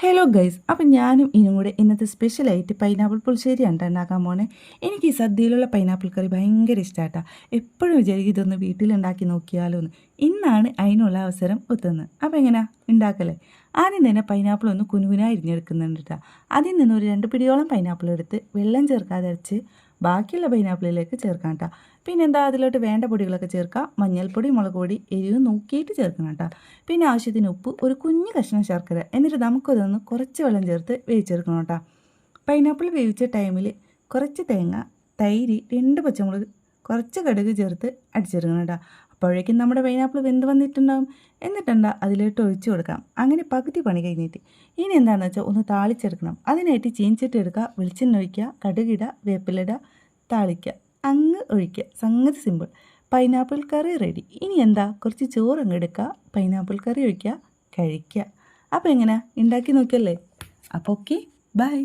Hello guys, അപ്പം ഞാനും ഇനും കൂടെ ഇന്നത്തെ സ്പെഷ്യലായിട്ട് പൈനാപ്പിൾ പുളിശ്ശേരിയാണ് ഉണ്ടാക്കാൻ പോണേ. എനിക്ക് ഈ സദ്യയിലുള്ള പൈനാപ്പിൾ കറി ഭയങ്കര ഇഷ്ടമാട്ടാ. എപ്പോഴും വിചാരിക്കും ഇതൊന്ന് വീട്ടിലുണ്ടാക്കി നോക്കിയാലോ എന്ന്. ഇന്നാണ് അതിനുള്ള അവസരം ഒത്തുന്നത്. അപ്പോൾ എങ്ങനെയാ ഉണ്ടാക്കല്ലേ? ആദ്യം തന്നെ പൈനാപ്പിൾ ഒന്ന് കുനുകുനാ അരിഞ്ഞെടുക്കുന്നുണ്ട് കേട്ടോ. അതിൽ നിന്ന് ഒരു 2 പിടിയോളം പൈനാപ്പിൾ എടുത്ത് വെള്ളം ചേർക്കാതെ അരച്ച് ബാക്കിയുള്ള പൈനാപ്പിളിലേക്ക് ചേർക്കാം കേട്ടോ. പിന്നെ എന്താ അതിലോട്ട് വേണ്ട പൊടികളൊക്കെ ചേർക്കാം. മഞ്ഞൾപ്പൊടി, മുളക് പൊടി, എരിവ് നോക്കിയിട്ട് ചേർക്കണം കേട്ടോ. പിന്നെ ആവശ്യത്തിന് ഉപ്പ്, ഒരു കുഞ്ഞു കഷ്ണം ശർക്കര. എന്നിട്ട് നമുക്കതൊന്ന് കുറച്ച് വെള്ളം ചേർത്ത് വേവിച്ചെടുക്കണം കേട്ടോ. പൈനാപ്പിൾ വേവിച്ച ടൈമിൽ കുറച്ച് തേങ്ങ, തൈര്, 2 പച്ചമുളക്, കുറച്ച് കടുക് ചേർത്ത് അടിച്ചെടുക്കണം കേട്ടോ. അപ്പോഴേക്കും നമ്മുടെ പൈനാപ്പിൾ വെന്ത് വന്നിട്ടുണ്ടാകും. എന്നിട്ടെന്താ അതിലോട്ട് ഒഴിച്ചു കൊടുക്കാം. അങ്ങനെ പകുതി പണി കഴിഞ്ഞിട്ട് ഇനി എന്താണെന്ന് വെച്ചാൽ ഒന്ന് താളിച്ചെടുക്കണം. അതിനായിട്ട് ചീഞ്ചട്ടി എടുക്കുക, വെളിച്ചെണ്ണ ഒഴിക്കുക, കടുകിടുക, വേപ്പിലിടുക, താളിക്കുക, അങ്ങ് ഒഴിക്കുക. സംഗതി സിമ്പിൾ. പൈനാപ്പിൾ കറി റെഡി. ഇനി എന്താ, കുറച്ച് ചോറങ്ങ് എടുക്കുക, പൈനാപ്പിൾ കറി ഒഴിക്കുക, കഴിക്കുക. അപ്പോൾ എങ്ങനെ ഉണ്ടാക്കി നോക്കിയല്ലേ? അപ്പോൾ ഓക്കെ, ബൈ.